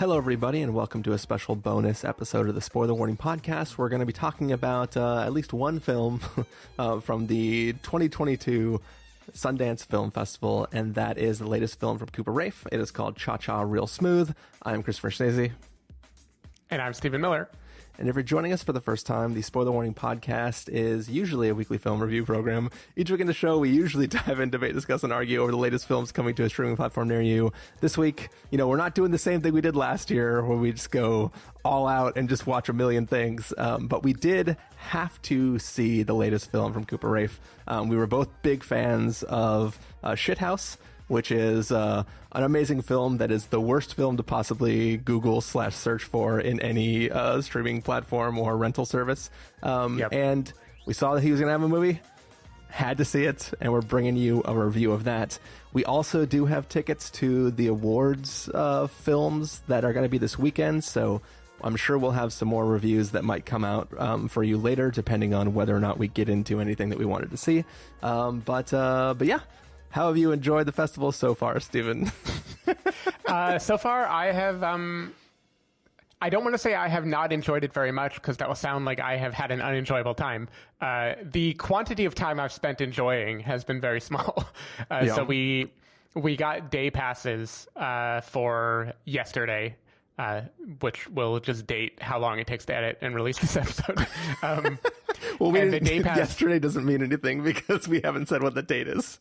Hello, everybody, and welcome to a special bonus episode of the Spoiler Warning Podcast. We're going to be talking about at least one film from the 2022 Sundance Film Festival, and that is the latest film from Cooper Raiff. It is called Cha-Cha Real Smooth. I'm Christopher Schnese. And I'm Stephen Miller. And if you're joining us for the first time, the Spoiler Warning Podcast is usually a weekly film review program. Each week in the show, we usually dive in, debate, discuss, and argue over the latest films coming to a streaming platform near you. This week, we're not doing the same thing we did last year, where we just go all out and just watch a million things. But we did have to see the latest film from Cooper Raiff. We were both big fans of Shithouse, which is an amazing film that is the worst film to possibly Google/search for in any streaming platform or rental service. And we saw that he was going to have a movie, had to see it, and we're bringing you a review of that. We also do have tickets to the awards films that are going to be this weekend, so I'm sure we'll have some more reviews that might come out for you later, depending on whether or not we get into anything that we wanted to see. But yeah. How have you enjoyed the festival so far, Stephen? So far, I have... I don't want to say I have not enjoyed it very much, because that will sound like I have had an unenjoyable time. The quantity of time I've spent enjoying has been very small. So we got day passes for yesterday, which will just date how long it takes to edit and release this episode. Well, the day pass... yesterday doesn't mean anything because we haven't said what the date is.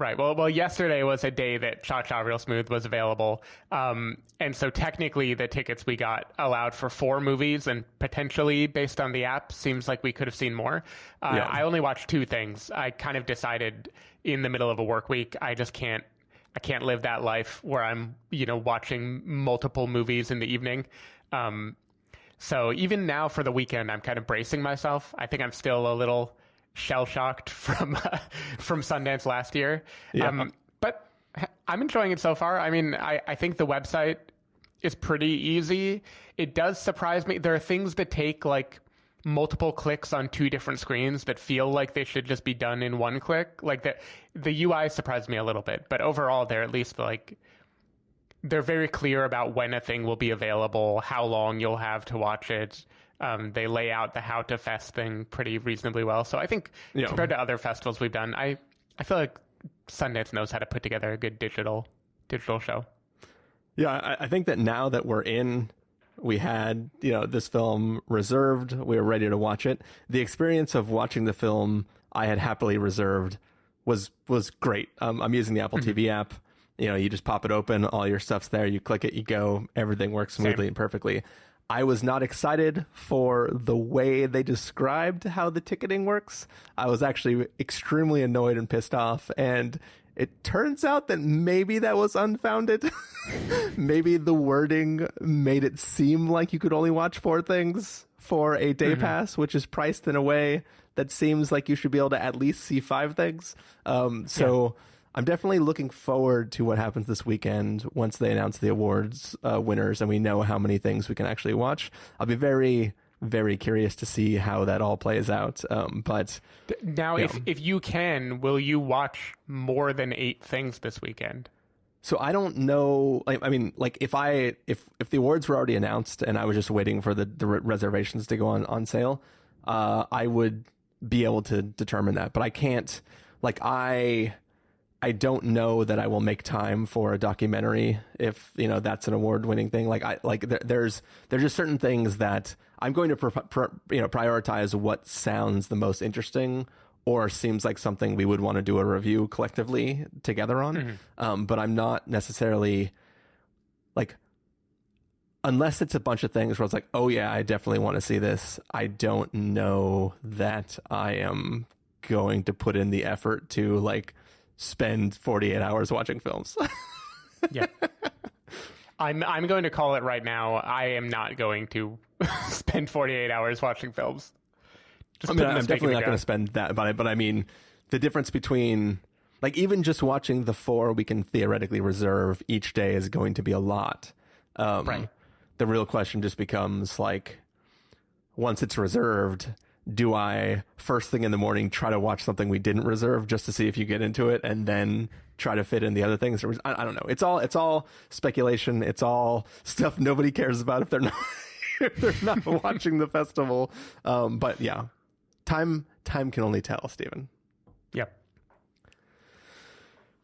Right. Well, yesterday was a day that Cha-Cha Real Smooth was available. And so technically the tickets we got allowed for 4 movies, and potentially, based on the app, seems like we could have seen more. I only watched 2 things. I kind of decided in the middle of a work week, I can't live that life where I'm, watching multiple movies in the evening. So even now for the weekend, I'm kind of bracing myself. I think I'm still a little shell-shocked from Sundance last year. But I'm enjoying it so far. I mean, I think the website is pretty easy. It does surprise me. There are things that take like multiple clicks on 2 different screens that feel like they should just be done in one click. Like the UI surprised me a little bit, but overall they're at least they're very clear about when a thing will be available, how long you'll have to watch it. They lay out the How to Fest thing pretty reasonably well. So I think compared to other festivals we've done, I feel like Sundance knows how to put together a good digital show. Yeah, I think that now that we're in, we had, this film reserved, we were ready to watch it. The experience of watching the film I had happily reserved was great. I'm using the Apple TV app. You just pop it open, all your stuff's there, you click it, you go, everything works smoothly and perfectly. I was not excited for the way they described how the ticketing works. I was actually extremely annoyed and pissed off, and it turns out that maybe that was unfounded. Maybe the wording made it seem like you could only watch 4 things for a day pass, which is priced in a way that seems like you should be able to at least see 5 things. I'm definitely looking forward to what happens this weekend once they announce the awards winners and we know how many things we can actually watch. I'll be very, very curious to see how that all plays out. But now, if you can, will you watch more than 8 things this weekend? So I don't know. If the awards were already announced and I was just waiting for the reservations to go on sale, I would be able to determine that. But I can't. I don't know that I will make time for a documentary if that's an award-winning thing. There's just certain things that I'm going to prioritize what sounds the most interesting or seems like something we would want to do a review collectively together on. But I'm not necessarily unless it's a bunch of things where it's like, oh yeah, I definitely want to see this. I don't know that I am going to put in the effort to spend 48 hours watching films. Yeah. I'm going to call it right now. I am not going to spend 48 hours watching films. I'm definitely not going to spend that on it, but I mean, the difference between even just watching the 4 we can theoretically reserve each day is going to be a lot. Right. The real question just becomes once it's reserved, do I first thing in the morning try to watch something we didn't reserve just to see if you get into it, and then try to fit in the other things? I don't know. It's all speculation. It's all stuff nobody cares about if they're not if they're not watching the festival. But yeah, time can only tell, Stephen. Yep.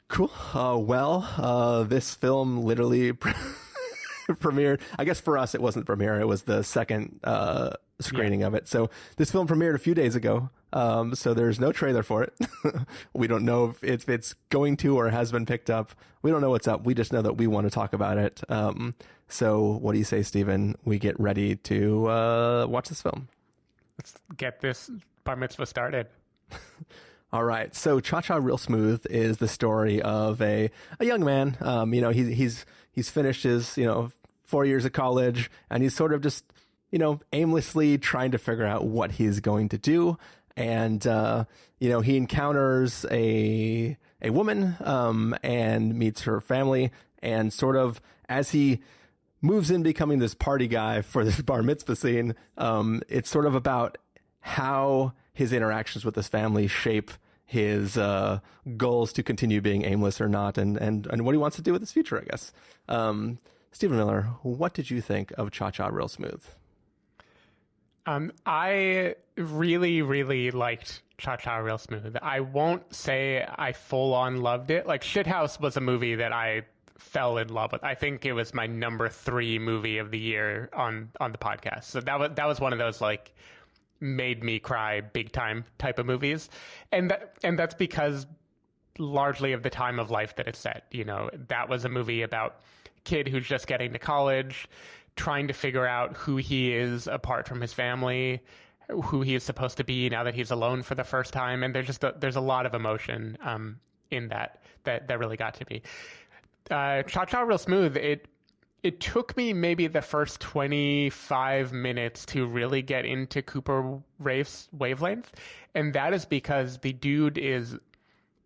Cool. This film literally premiered. I guess for us, it wasn't the premiere. It was the second screening of it. So this film premiered a few days ago. So there's no trailer for it. We don't know if it's going to or has been picked up. We don't know what's up. We just know that we want to talk about it. So what do you say, Stephen? We get ready to watch this film. Let's get this Bar Mitzvah started. All right. So Cha-Cha Real Smooth is the story of a young man. He's finished his, 4 years of college, and he's sort of just, aimlessly trying to figure out what he's going to do. And, he encounters a woman, and meets her family, and sort of as he moves in becoming this party guy for this bar mitzvah scene, it's sort of about how his interactions with his family shape his goals to continue being aimless or not, and what he wants to do with his future, I guess. Stephen Miller, what did you think of Cha-Cha Real Smooth? I really, really liked Cha-Cha Real Smooth. I won't say I full-on loved it. Like, Shithouse was a movie that I fell in love with. I think it was my number 3 movie of the year on the podcast. So that was one of those, like, made me cry big time type of movies. And that's because largely of the time of life that it's set. That was a movie about a kid who's just getting to college, trying to figure out who he is apart from his family, who he is supposed to be now that he's alone for the first time. And there's a lot of emotion in that really got to me. Cha-Cha Real Smooth, it took me maybe the first 25 minutes to really get into Cooper Raiff's wavelength. And that is because the dude is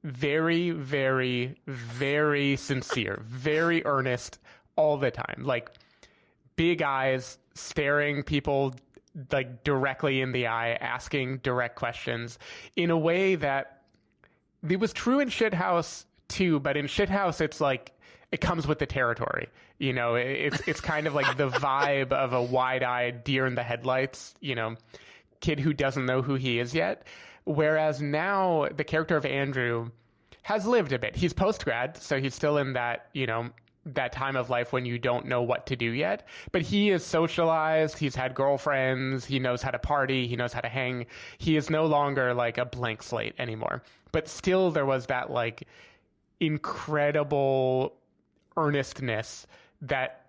very, very, very sincere, very earnest all the time. Like, big eyes, staring people like directly in the eye, asking direct questions in a way that it was true in Shithouse too. But in Shithouse, it's like, it comes with the territory. It's kind of like the vibe of a wide-eyed deer in the headlights, kid who doesn't know who he is yet. Whereas now the character of Andrew has lived a bit. He's post-grad, so he's still in that, that time of life when you don't know what to do yet. But he is socialized. He's had girlfriends. He knows how to party. He knows how to hang. He is no longer like a blank slate anymore. But still there was that like incredible earnestness that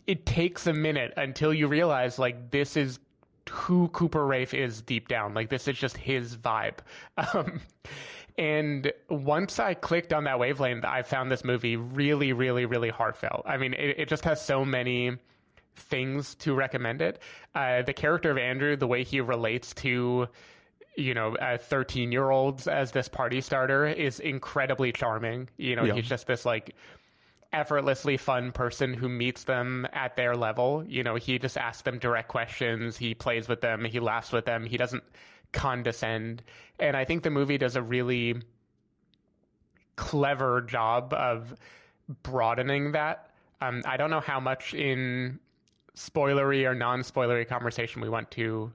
it takes a minute until you realize, like, this is who Cooper Raiff is deep down. Like, this is just his vibe. And once I clicked on that wavelength, I found this movie really, really, really heartfelt. I mean, it just has so many things to recommend it. The character of Andrew, the way he relates to 13-year-olds as this party starter is incredibly charming. He's just this like effortlessly fun person who meets them at their level. He just asks them direct questions. He plays with them. He laughs with them. He doesn't condescend. And I think the movie does a really clever job of broadening that. I don't know how much in spoilery or non-spoilery conversation we want to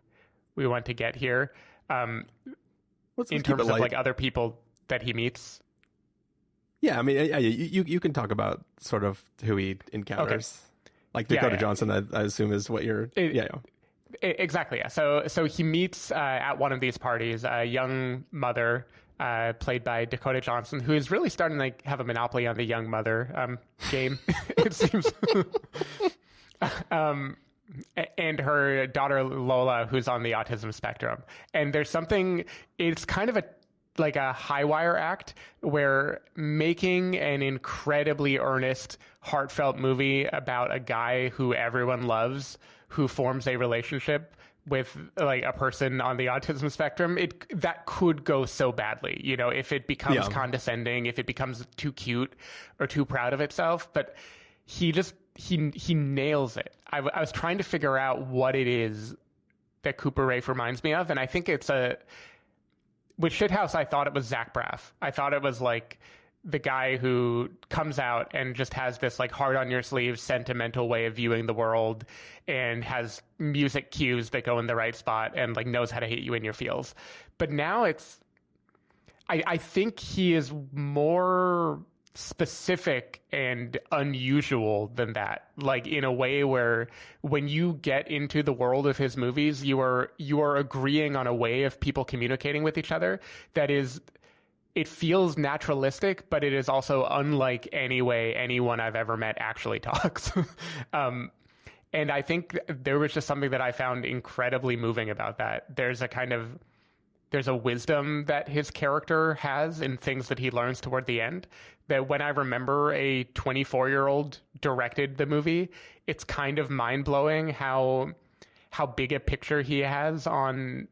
get here. In terms of like other people that he meets. Yeah, I mean, you can talk about sort of who he encounters. Okay. Like Dakota Johnson, I assume is what you're... Exactly, yeah. So he meets at one of these parties a young mother played by Dakota Johnson, who is really starting to like, have a monopoly on the young mother game, it seems. And her daughter Lola, who's on the autism spectrum. And there's something, it's kind of like a high wire act where making an incredibly earnest, heartfelt movie about a guy who everyone loves, who forms a relationship with like a person on the autism spectrum, that could go so badly, if it becomes condescending, if it becomes too cute or too proud of itself. But he nails it. I was trying to figure out what it is Cooper Raiff reminds me of. And I think with Shithouse, I thought it was Zach Braff. I thought it was like the guy who comes out and just has this like heart on your sleeve, sentimental way of viewing the world, and has music cues that go in the right spot and like knows how to hit you in your feels. But now I think he is more specific and unusual than that, like in a way where when you get into the world of his movies, you are agreeing on a way of people communicating with each other that is, it feels naturalistic, but it is also unlike any way anyone I've ever met actually talks. And I think there was just something that I found incredibly moving about that. There's a wisdom that his character has in things that he learns toward the end, that when I remember a 24-year-old directed the movie, it's kind of mind-blowing how big a picture he has on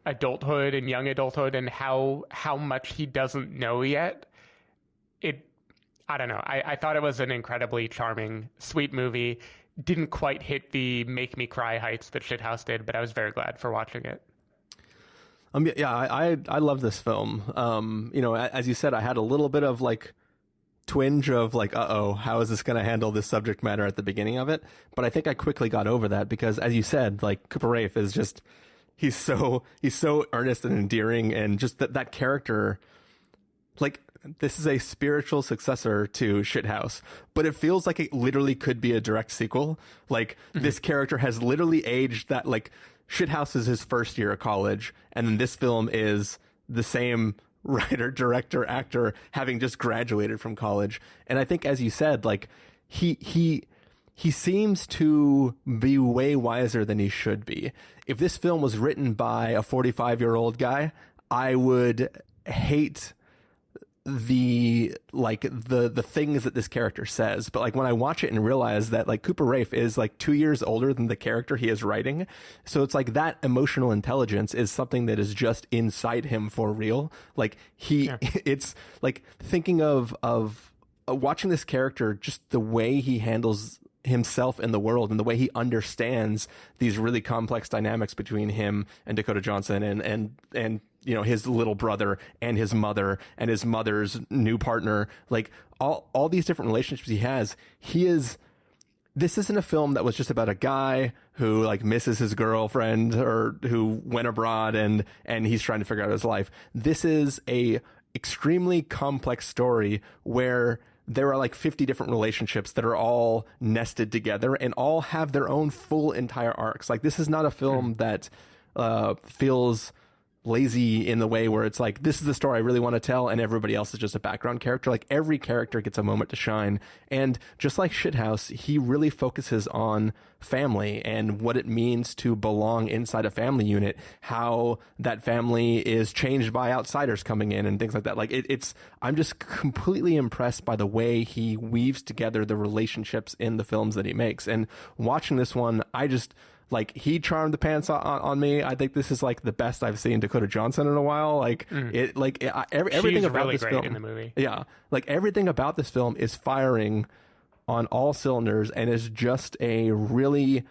adulthood and young adulthood, and how much he doesn't know yet. I don't know. I thought it was an incredibly charming, sweet movie. Didn't quite hit the make me cry heights that Shithouse did, but I was very glad for watching it. I love this film. As you said, I had a little bit of like twinge of like, how is this going to handle this subject matter at the beginning of it? But I think I quickly got over that because, as you said, like Cooper Raiff is just, he's so earnest and endearing, and just that character, like, this is a spiritual successor to Shithouse, but it feels like it literally could be a direct sequel. Like, this character has literally aged that, like, Shithouse is his first year of college, and then this film is the same writer, director, actor having just graduated from college. And I think, as you said, like, he seems to be way wiser than he should be. If this film was written by a 45-year-old guy, I would hate the things that this character says. But like when I watch it and realize that like Cooper Raiff is like 2 years older than the character he is writing, so it's like that emotional intelligence is something that is just inside him for real. Like it's like thinking of watching this character, just the way he handles himself in the world and the way he understands these really complex dynamics between him and Dakota Johnson and his little brother and his mother and his mother's new partner, like all these different relationships he has. This isn't a film that was just about a guy who like misses his girlfriend or who went abroad and he's trying to figure out his life. This is a extremely complex story where there are like 50 different relationships that are all nested together and all have their own full entire arcs. Like, this is not a film that feels lazy in the way where it's like, this is the story I really want to tell and everybody else is just a background character. Like, every character gets a moment to shine. And just like Shithouse, he really focuses on family and what it means to belong inside a family unit, how that family is changed by outsiders coming in and things like that. Like, I'm just completely impressed by the way he weaves together the relationships in the films that he makes. And watching this one, like, he charmed the pants on me. I think this is like the best I've seen Dakota Johnson in a while. Like, everything She's about really this great film in the movie. Yeah, like everything about this film is firing on all cylinders and is just a really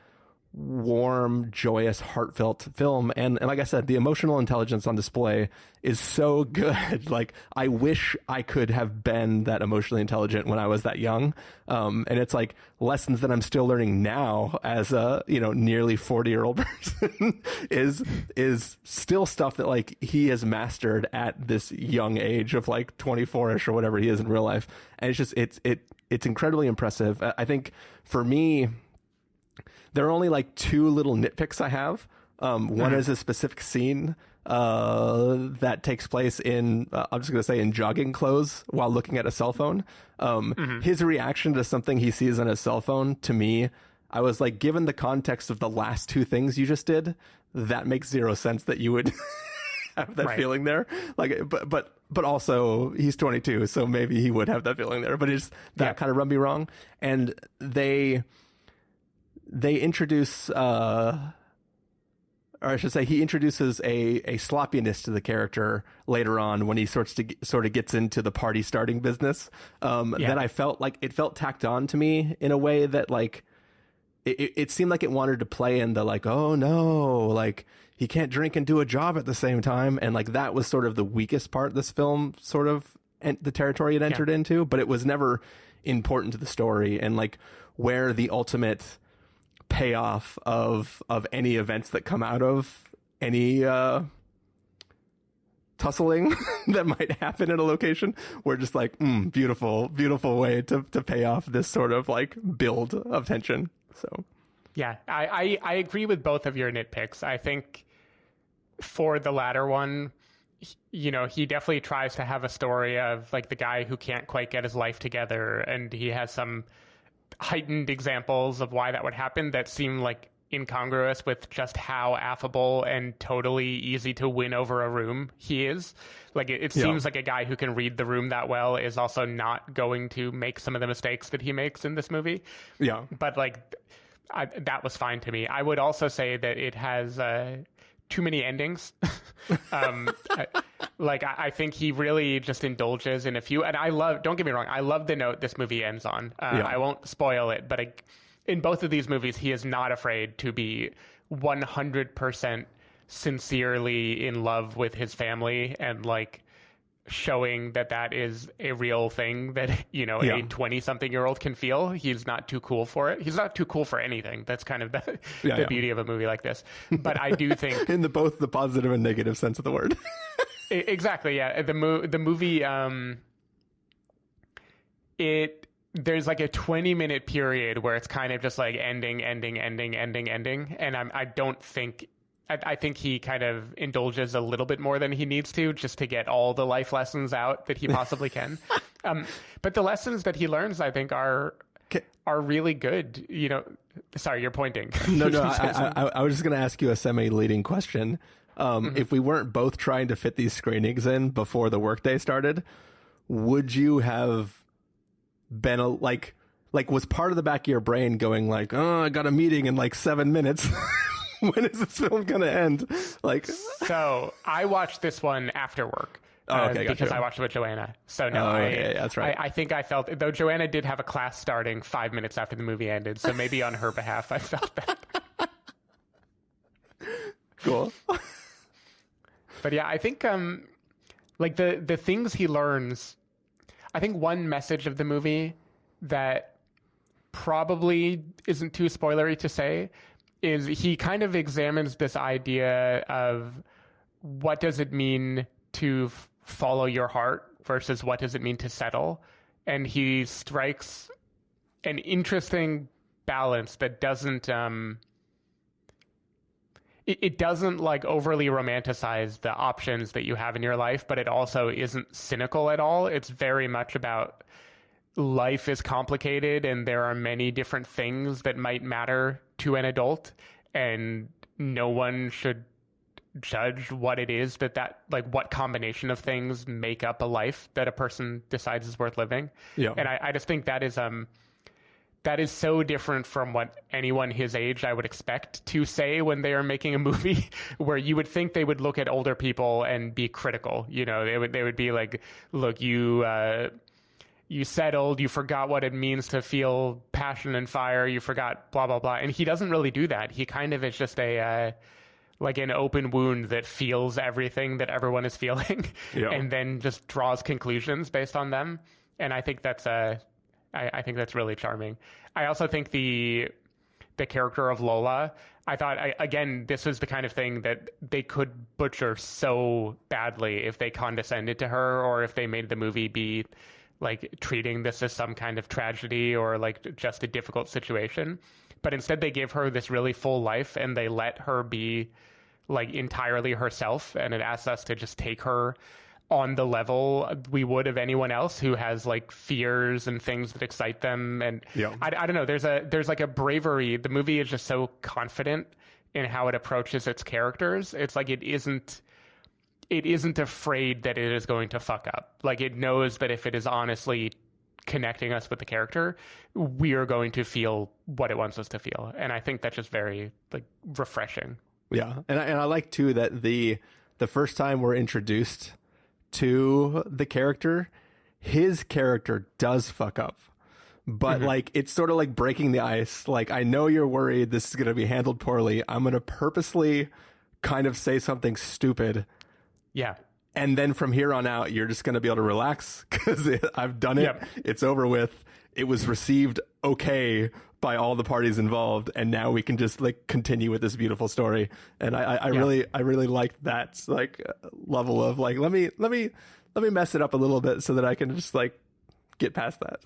warm, joyous, heartfelt film. And like I said, the emotional intelligence on display is so good. Like, I wish I could have been that emotionally intelligent when I was that young. And it's like lessons that I'm still learning now as a, nearly 40-year-old person is still stuff that like he has mastered at this young age of like 24-ish or whatever he is in real life. And it's just, it's incredibly impressive. I think for me, there are only like two little nitpicks I have. One is a specific scene that takes place in, I'm just going to say, in jogging clothes while looking at a cell phone. His reaction to something he sees on his cell phone, to me, I was like, given the context of the last two things you just did, that makes zero sense that you would have that feeling there. Like, but also he's 22, so maybe he would have that feeling there. But it's that kind of rubbed me wrong. And they introduce, or I should say, he introduces a sloppiness to the character later on when he sort of gets into the party starting business. That I felt like it felt tacked on to me in a way that like it seemed like it wanted to play in the like, oh no, like he can't drink and do a job at the same time. And like that was sort of the weakest part of this film, sort of, and the territory it entered into, but it was never important to the story. And like where the ultimate payoff of any events that come out of any tussling that might happen in a location, we're just like, beautiful way to pay off this sort of like build of tension. So yeah, I agree with both of your nitpicks. I think for the latter one, you know, he definitely tries to have a story of like the guy who can't quite get his life together, and he has some heightened examples of why that would happen that seem like incongruous with just how affable and totally easy to win over a room he is. Like it seems like a guy who can read the room that well is also not going to make some of the mistakes that he makes in this movie. Yeah. But like that was fine to me. I would also say that it has too many endings. I think he really just indulges in a few, and don't get me wrong, I love the note this movie ends on. I won't spoil it, but in both of these movies, he is not afraid to be 100% sincerely in love with his family and like showing that is a real thing that, you know, a 20-something-year-old can feel. He's not too cool for it. He's not too cool for anything. That's kind of the beauty of a movie like this. But I do think in both the positive and negative sense of the word. Exactly. Yeah. The movie, there's like a 20-minute period where it's kind of just like ending. And I think he kind of indulges a little bit more than he needs to just to get all the life lessons out that he possibly can. But the lessons that he learns, I think, are really good. You know, sorry, you're pointing. No, I was just going to ask you a semi-leading question. If we weren't both trying to fit these screenings in before the workday started, would you have been like was part of the back of your brain going like, oh, I got a meeting in like 7 minutes. When is this film going to end? Like, so I watched this one after work. Because I watched it with Joanna. So no, that's right. I think I felt, though Joanna did have a class starting 5 minutes after the movie ended, so maybe on her behalf I felt that. Cool. But yeah, I think like the things he learns, I think one message of the movie that probably isn't too spoilery to say is he kind of examines this idea of what does it mean to follow your heart versus what does it mean to settle. And he strikes an interesting balance that doesn't it doesn't like overly romanticize the options that you have in your life, but it also isn't cynical at all. It's very much about life is complicated and there are many different things that might matter to an adult, and no one should judge what it is that like what combination of things make up a life that a person decides is worth living. Yeah. And I just think that is so different from what anyone his age I would expect to say when they are making a movie, where you would think they would look at older people and be critical. You know, they would be like, look, you settled, you forgot what it means to feel passion and fire, you forgot blah, blah, blah. And he doesn't really do that. He kind of is just like an open wound that feels everything that everyone is feeling and then just draws conclusions based on them. And I think that's I think that's really charming. I also think the character of Lola, I thought, again, this was the kind of thing that they could butcher so badly if they condescended to her, or if they made the movie be like treating this as some kind of tragedy or like just a difficult situation. But instead they gave her this really full life and they let her be like entirely herself. And it asks us to just take her on the level we would of anyone else who has like fears and things that excite them. And I don't know, there's like a bravery. The movie is just so confident in how it approaches its characters. It's like it isn't afraid that it is going to fuck up. Like it knows that if it is honestly connecting us with the character, we are going to feel what it wants us to feel. And I think that's just very like refreshing. Yeah. And I like too that the first time we're introduced to the character, his character does fuck up, but like it's sort of like breaking the ice. Like, I know you're worried this is going to be handled poorly. I'm going to purposely kind of say something stupid. Yeah. And then from here on out, you're just going to be able to relax because I've done it. Yep. It's over with. It was received okay by all the parties involved, and now we can just like continue with this beautiful story. And I really liked that like level of like let me mess it up a little bit so that I can just like get past that.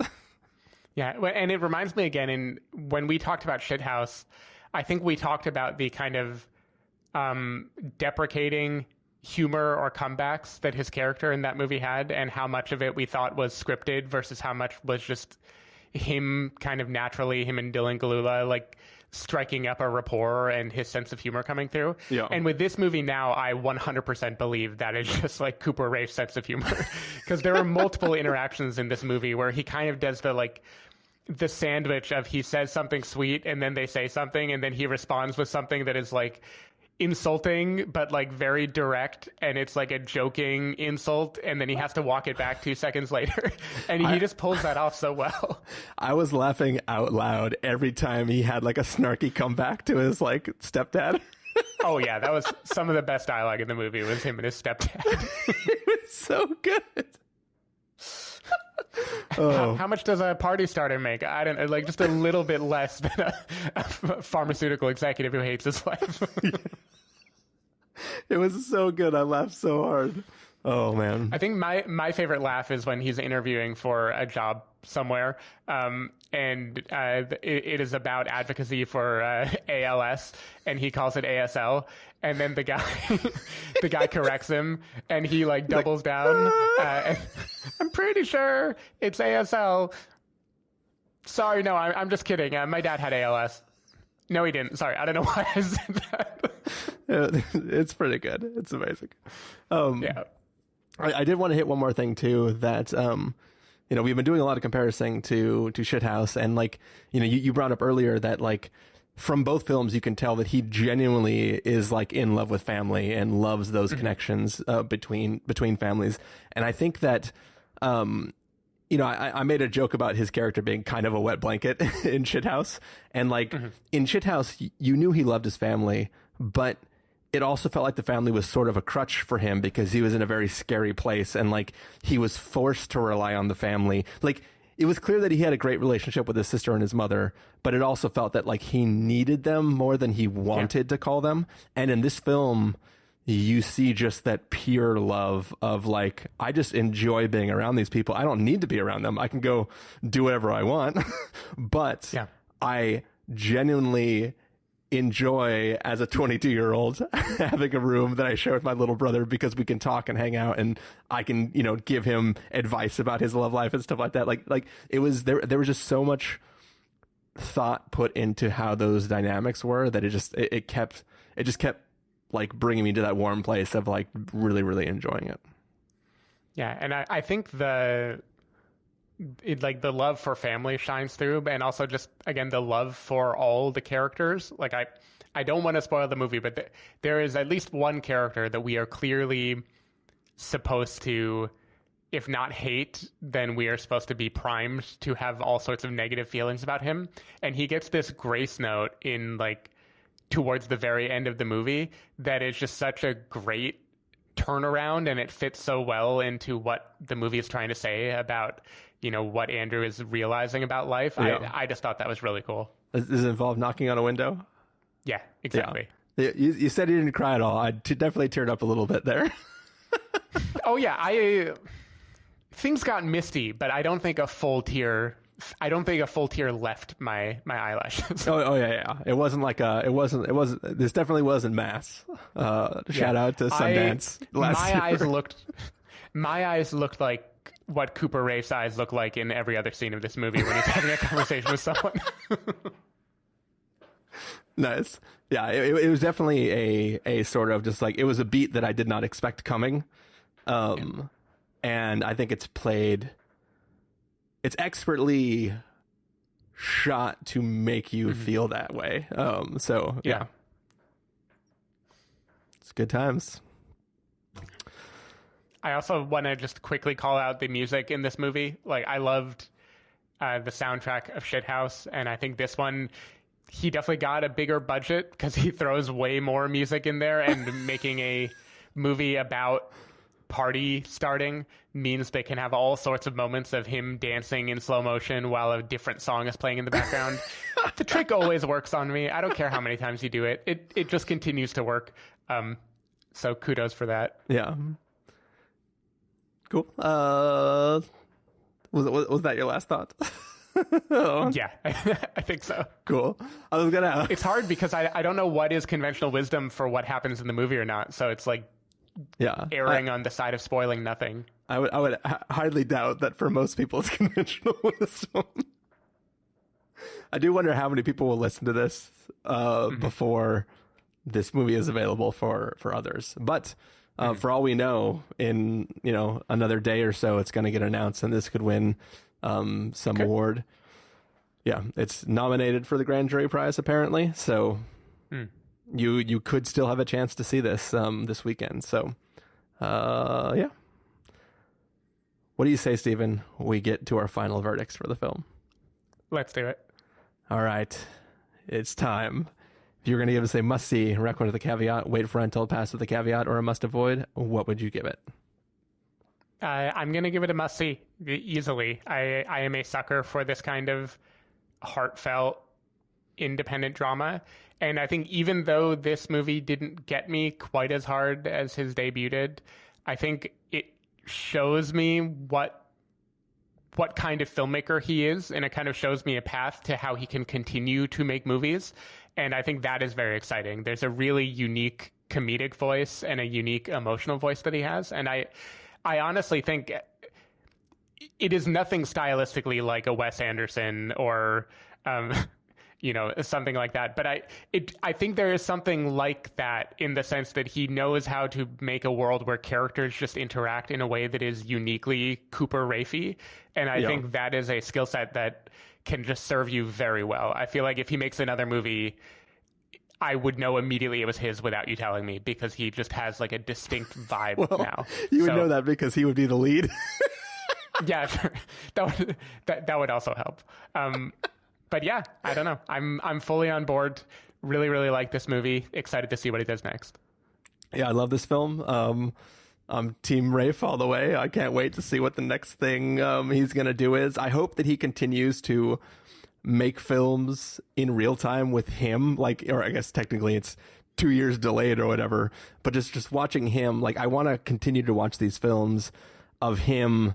Yeah, and it reminds me again, when we talked about Shithouse, I think we talked about the kind of deprecating humor or comebacks that his character in that movie had, and how much of it we thought was scripted versus how much was just him kind of naturally, him and Dylan Galula, like striking up a rapport and his sense of humor coming through. Yeah. And with this movie now, I 100% believe that it's just like Cooper Raiff's sense of humor, because there are multiple interactions in this movie where he kind of does the sandwich of he says something sweet and then they say something and then he responds with something that is like insulting but like very direct, and it's like a joking insult, and then he has to walk it back 2 seconds later, and he just pulls that off so well. I was laughing out loud every time he had like a snarky comeback to his like stepdad. Oh yeah, that was some of the best dialogue in the movie, was him and his stepdad. It was so good. How much does a party starter make? I don't know, like just a little bit less than a pharmaceutical executive who hates his life. It was so good. I laughed so hard. Oh man. I think my favorite laugh is when he's interviewing for a job somewhere, and it is about advocacy for ALS, and he calls it ASL, and then the guy corrects him, and he like doubles down. And I'm pretty sure it's ASL. Sorry, no, I'm just kidding. My dad had ALS. No, he didn't. Sorry, I don't know why I said that. It's pretty good. It's amazing. Yeah. I did want to hit one more thing too, that we've been doing a lot of comparison to Shithouse, and like you brought up earlier that like from both films you can tell that he genuinely is like in love with family and loves those connections between families. And I think that I made a joke about his character being kind of a wet blanket in Shithouse, and like in Shithouse you knew he loved his family, but it also felt like the family was sort of a crutch for him because he was in a very scary place, and like he was forced to rely on the family. Like it was clear that he had a great relationship with his sister and his mother, but it also felt that like he needed them more than he wanted to call them. And in this film, you see just that pure love of like, I just enjoy being around these people. I don't need to be around them. I can go do whatever I want. But I genuinely enjoy, as a 22-year-old, having a room that I share with my little brother because we can talk and hang out, and I can, give him advice about his love life and stuff like that. Like it was there was just so much thought put into how those dynamics were that it just kept like bringing me to that warm place of like really, really enjoying it. Yeah. And I think the love for family shines through, and also just, again, the love for all the characters. Like I don't want to spoil the movie, but there is at least one character that we are clearly supposed to, if not hate, then we are supposed to be primed to have all sorts of negative feelings about him. And he gets this grace note in like towards the very end of the movie that is just such a great turnaround, and it fits so well into what the movie is trying to say about what Andrew is realizing about life. Yeah. I just thought that was really cool. Does it involve knocking on a window? Yeah, exactly. Yeah. You said you didn't cry at all. I definitely teared up a little bit there. Oh yeah, things got misty, but I don't think a full tear left my eyelashes. Oh yeah. It wasn't this definitely wasn't mass. Shout out to Sundance last year. My eyes looked like what Cooper Raiff's eyes look like in every other scene of this movie when he's having a conversation with someone. Nice. Yeah, it was definitely a sort of just like, it was a beat that I did not expect coming. And I think it's expertly shot to make you feel that way. So yeah. It's good times. I also want to just quickly call out the music in this movie. Like I loved the soundtrack of Shithouse. And I think this one, he definitely got a bigger budget because he throws way more music in there, and making a movie about party starting means they can have all sorts of moments of him dancing in slow motion while a different song is playing in the background. The trick always works on me. I don't care how many times you do it. It just continues to work. So kudos for that. Yeah. Cool. Was that your last thought? Yeah, I think so. Cool. I was gonna. It's hard because I don't know what is conventional wisdom for what happens in the movie or not. So it's like erring on the side of spoiling nothing. I would hardly doubt that for most people it's conventional wisdom. I do wonder how many people will listen to this before this movie is available for others. But for all we know, in another day or so, it's going to get announced, and this could win some award. Yeah, it's nominated for the Grand Jury Prize apparently. So you could still have a chance to see this this weekend. So yeah. What do you say, Stephen? We get to our final verdicts for the film. Let's do it. All right, it's time. If you're going to give us a must-see, recommend with a caveat, wait for untold pass with a caveat, or a must-avoid, what would you give it? I'm going to give it a must-see easily. I am a sucker for this kind of heartfelt, independent drama. And I think even though this movie didn't get me quite as hard as his debut did, I think it shows me what kind of filmmaker he is, and it kind of shows me a path to how he can continue to make movies. And I think that is very exciting. There's a really unique comedic voice and a unique emotional voice that he has. And I honestly think it is nothing stylistically like a Wes Anderson or, something like that. But I think there is something like that in the sense that he knows how to make a world where characters just interact in a way that is uniquely Cooper Raiff-y. And I think that is a skill set that can just serve you very well. I feel like if he makes another movie, I would know immediately it was his without you telling me, because he just has like a distinct vibe now. You would know that because he would be the lead. Yeah, sure. That would also help. But yeah, I don't know. I'm fully on board. Really, really like this movie. Excited to see what he does next. Yeah, I love this film. I'm Team Raiff all the way. I can't wait to see what the next thing he's going to do is. I hope that he continues to make films in real time with him, or I guess technically it's 2 years delayed or whatever, but just watching him, I want to continue to watch these films of him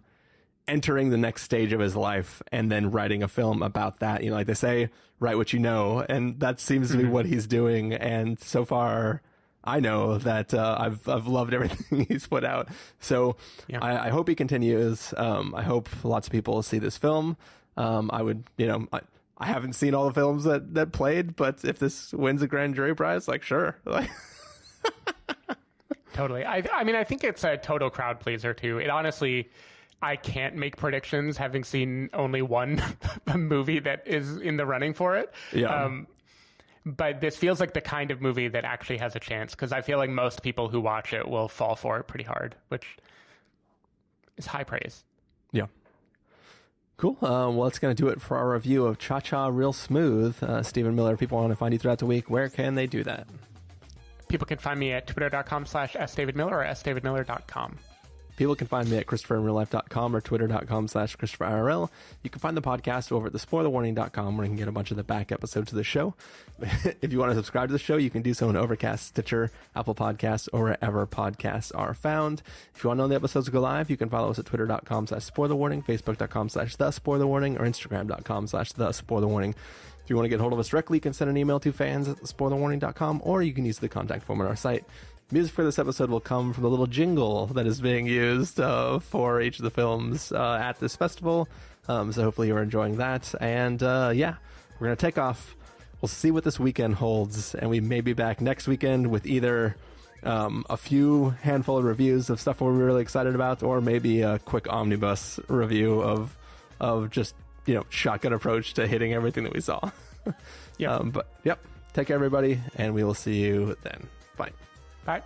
entering the next stage of his life and then writing a film about that. Like they say, write what you know, and that seems to be what he's doing. And so far, I know that I've loved everything he's put out. So yeah. I hope he continues. I hope lots of people see this film. I would, I haven't seen all the films that played, but if this wins a Grand Jury Prize, sure. Totally. I mean, I think it's a total crowd pleaser too. It honestly, I can't make predictions having seen only one movie that is in the running for it. Yeah. But this feels like the kind of movie that actually has a chance, because I feel like most people who watch it will fall for it pretty hard, which is high praise. Yeah. Cool. Well, that's going to do it for our review of Cha-Cha Real Smooth. Stephen Miller, people want to find you throughout the week. Where can they do that? People can find me at twitter.com/sdavidmiller or sdavidmiller.com. People can find me at ChristopherInRealLife.com or Twitter.com/ChristopherIRL. You can find the podcast over at thespoilerwarning.com, where you can get a bunch of the back episodes of the show. If you want to subscribe to the show, you can do so in Overcast, Stitcher, Apple Podcasts, or wherever podcasts are found. If you want to know when the episodes go live, you can follow us at Twitter.com/SpoilerWarning, Facebook.com/TheSpoilerWarning, or Instagram.com/TheSpoilerWarning. If you want to get hold of us directly, you can send an email to fans@thespoilerwarning.com, or you can use the contact form on our site. Music for this episode will come from the little jingle that is being used for each of the films at this festival. So hopefully you're enjoying that. And yeah, we're going to take off. We'll see what this weekend holds. And we may be back next weekend with either a few handful of reviews of stuff we're really excited about, or maybe a quick omnibus review of just, shotgun approach to hitting everything that we saw. Yeah. But yep, take care, everybody. And we will see you then. Bye. Bye.